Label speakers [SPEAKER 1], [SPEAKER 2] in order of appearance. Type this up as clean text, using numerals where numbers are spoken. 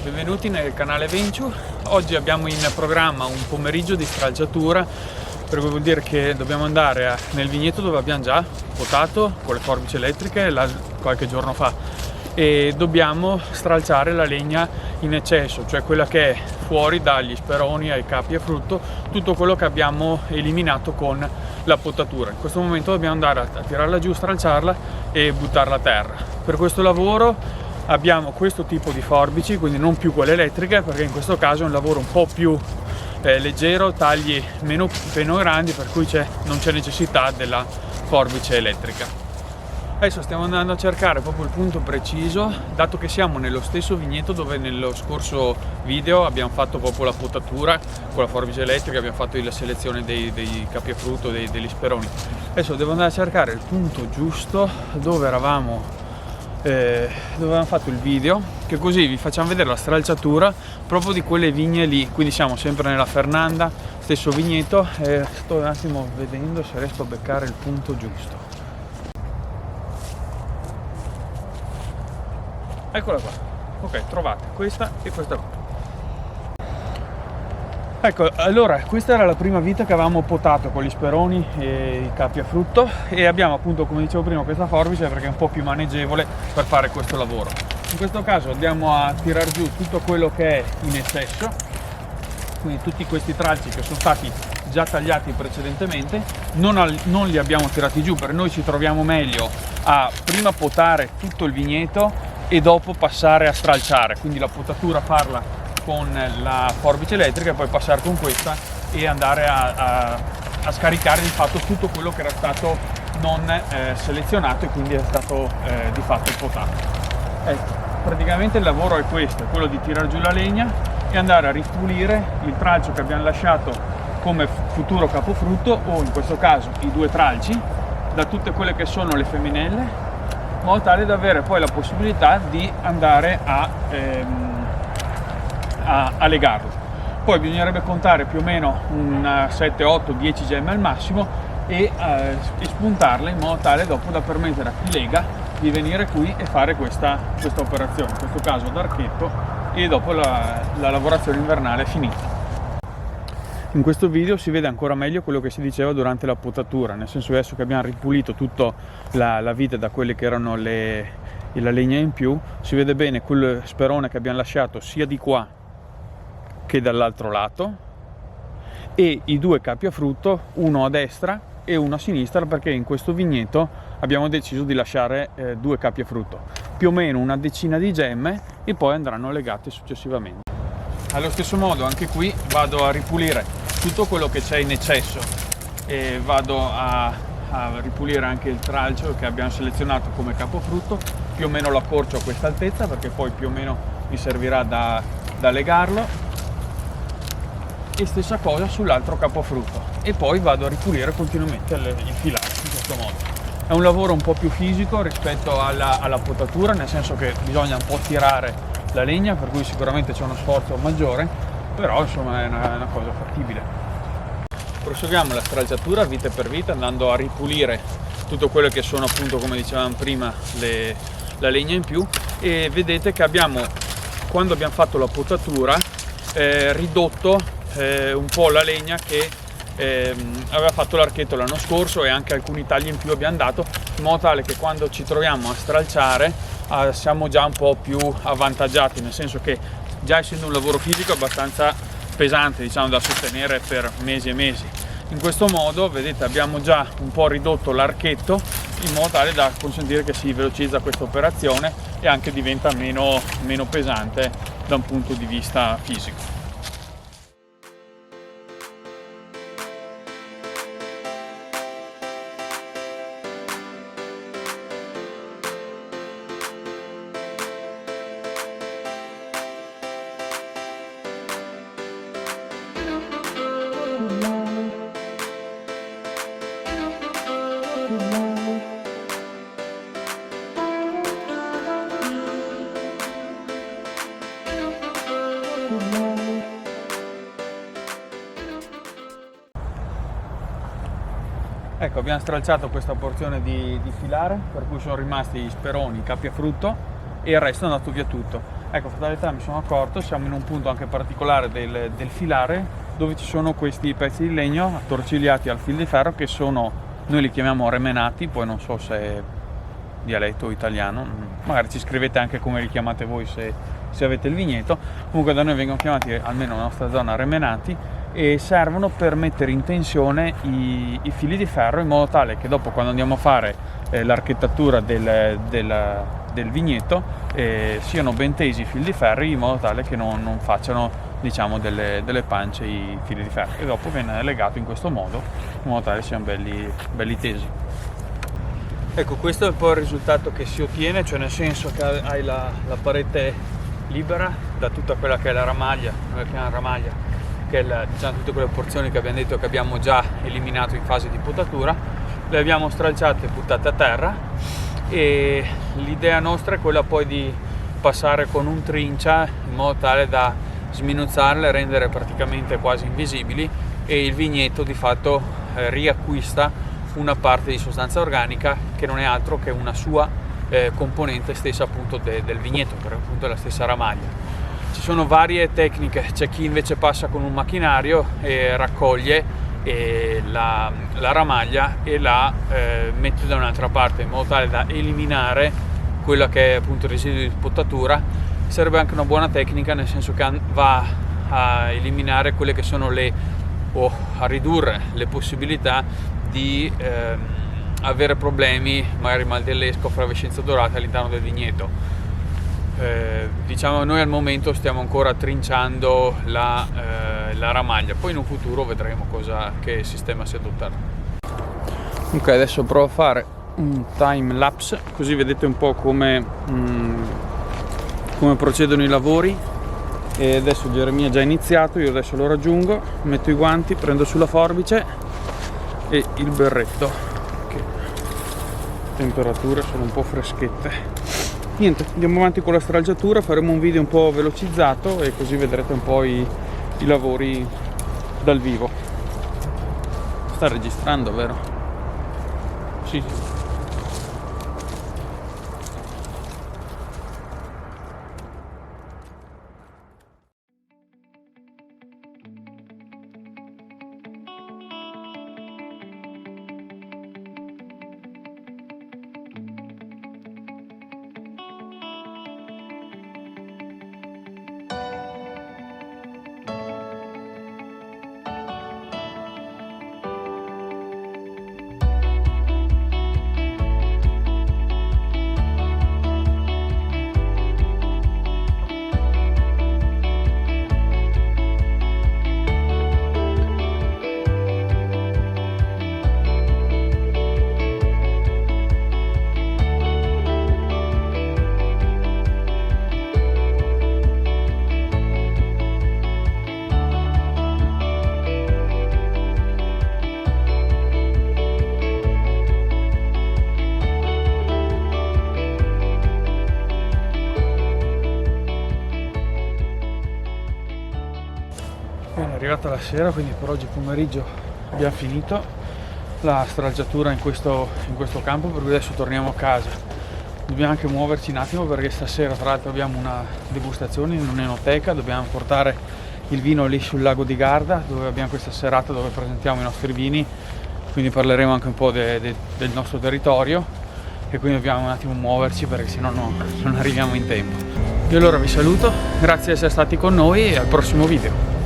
[SPEAKER 1] benvenuti nel canale Venture. Oggi abbiamo in programma un pomeriggio di stralciatura, per cui vuol dire che dobbiamo andare nel vigneto dove abbiamo già potato con le forbici elettriche qualche giorno fa e dobbiamo stralciare la legna in eccesso, cioè quella che è fuori dagli speroni ai capi a frutto, tutto quello che abbiamo eliminato con la potatura. In questo momento dobbiamo andare a tirarla giù, stralciarla e buttarla a terra. Per questo lavoro abbiamo questo tipo di forbici, quindi non più quelle elettriche, perché in questo caso è un lavoro un po' più leggero, tagli meno grandi, per cui non c'è necessità della forbice elettrica. Adesso stiamo andando a cercare proprio il punto preciso, dato che siamo nello stesso vigneto dove nello scorso video abbiamo fatto proprio la potatura con la forbice elettrica, abbiamo fatto la selezione dei capi a frutto, degli speroni. Adesso devo andare a cercare il punto giusto dove avevamo fatto il video, che così vi facciamo vedere la stralciatura proprio di quelle vigne lì. Quindi siamo sempre nella Fernanda, stesso vigneto, e sto un attimo vedendo se riesco a beccare il punto giusto. Eccola qua, ok, trovate questa e questa qua. Ecco, allora questa era la prima vite che avevamo potato con gli speroni e i capi a frutto, e abbiamo appunto, come dicevo prima, questa forbice perché è un po' più maneggevole per fare questo lavoro. In questo caso andiamo a tirar giù tutto quello che è in eccesso, quindi tutti questi tralci che sono stati già tagliati precedentemente, non li abbiamo tirati giù, perché noi ci troviamo meglio a prima potare tutto il vigneto e dopo passare a stralciare, quindi la potatura farla con la forbice elettrica e poi passare con questa e andare a scaricare di fatto tutto quello che era stato non selezionato e quindi è stato di fatto potato. Praticamente il lavoro è questo, è quello di tirar giù la legna e andare a ripulire il tralcio che abbiamo lasciato come futuro capofrutto, o in questo caso i due tralci, da tutte quelle che sono le femminelle, in modo tale da avere poi la possibilità di andare a legarlo. Poi bisognerebbe contare più o meno un 7, 8, 10 gemme al massimo e spuntarle in modo tale dopo da permettere a chi lega di venire qui e fare questa operazione, in questo caso ad archetto, e dopo la lavorazione invernale è finita. In questo video si vede ancora meglio quello che si diceva durante la potatura, nel senso che adesso che abbiamo ripulito tutta la vite da quelle che erano la legna in più, si vede bene quel sperone che abbiamo lasciato sia di qua che dall'altro lato, e i due capi a frutto, uno a destra e uno a sinistra, perché in questo vigneto abbiamo deciso di lasciare due capi a frutto, più o meno una decina di gemme, e poi andranno legate successivamente. Allo stesso modo anche qui vado a ripulire tutto quello che c'è in eccesso e vado a ripulire anche il tralcio che abbiamo selezionato come capofrutto, più o meno lo accorcio a questa altezza perché poi più o meno mi servirà da legarlo, e stessa cosa sull'altro capofrutto, e poi vado a ripulire continuamente il filare in questo modo. È un lavoro un po' più fisico rispetto alla potatura, nel senso che bisogna un po' tirare la legna, per cui sicuramente c'è uno sforzo maggiore, però insomma è una cosa fattibile. Proseguiamo la stralciatura vite per vite, andando a ripulire tutto quello che sono, appunto, come dicevamo prima, la legna in più, e vedete che quando abbiamo fatto la potatura, ridotto un po' la legna che aveva fatto l'archetto l'anno scorso, e anche alcuni tagli in più abbiamo dato, in modo tale che quando ci troviamo a stralciare siamo già un po' più avvantaggiati, nel senso che, già essendo un lavoro fisico abbastanza pesante, diciamo, da sostenere per mesi e mesi, in questo modo vedete abbiamo già un po' ridotto l'archetto in modo tale da consentire che si velocizza questa operazione e anche diventa meno pesante da un punto di vista fisico. Ecco, abbiamo stralciato questa porzione di filare, per cui sono rimasti gli speroni, i capi a frutto, e il resto è andato via tutto. Ecco, fatalità, mi sono accorto, siamo in un punto anche particolare del filare, dove ci sono questi pezzi di legno attorcigliati al fil di ferro che sono, noi li chiamiamo remenati, poi non so se è dialetto italiano, magari ci scrivete anche come li chiamate voi se avete il vigneto. Comunque da noi vengono chiamati, almeno nella nostra zona, remenati, e servono per mettere in tensione i fili di ferro, in modo tale che dopo, quando andiamo a fare l'architettatura del vigneto, siano ben tesi i fili di ferro, in modo tale che non facciano, diciamo, delle pance i fili di ferro, e dopo viene legato in questo modo, in modo tale che siano belli tesi. Ecco, questo è un po' il risultato che si ottiene, cioè nel senso che hai la parete libera da tutta quella che è la ramaglia, noi la chiamiamo ramaglia, che è diciamo, tutte quelle porzioni che abbiamo detto che abbiamo già eliminato in fase di potatura, le abbiamo stralciate e buttate a terra, e l'idea nostra è quella poi di passare con un trincia in modo tale da sminuzzarle, rendere praticamente quasi invisibili, e il vigneto di fatto riacquista una parte di sostanza organica che non è altro che una sua componente stessa, appunto del vigneto, per appunto la stessa ramaglia. Ci sono varie tecniche, c'è chi invece passa con un macchinario e raccoglie la ramaglia e la mette da un'altra parte, in modo tale da eliminare quella che è appunto il residuo di potatura. Sarebbe anche una buona tecnica, nel senso che va a eliminare quelle che sono o a ridurre le possibilità di avere problemi, magari mal dell'esca o flavescenza dorata all'interno del vigneto. Diciamo, noi al momento stiamo ancora trinciando la ramaglia, poi in un futuro vedremo che sistema si adotterà. Ok, adesso provo a fare un time lapse, così vedete un po' come procedono i lavori. E adesso Geremia ha già iniziato, io adesso lo raggiungo, metto i guanti, prendo sulla forbice e il berretto, che temperature sono un po' freschette. Niente, andiamo avanti con la stralciatura, faremo un video un po' velocizzato e così vedrete un po' i lavori dal vivo. Sta registrando, vero? Sì. Bene, è arrivata la sera, quindi per oggi pomeriggio abbiamo finito la stralciatura in questo campo, per cui adesso torniamo a casa. Dobbiamo anche muoverci un attimo, perché stasera tra l'altro abbiamo una degustazione in un'enoteca, dobbiamo portare il vino lì sul lago di Garda, dove abbiamo questa serata dove presentiamo i nostri vini, quindi parleremo anche un po' del nostro territorio, e quindi dobbiamo un attimo muoverci, perché sennò non arriviamo in tempo. Io allora vi saluto, grazie di essere stati con noi e al prossimo video.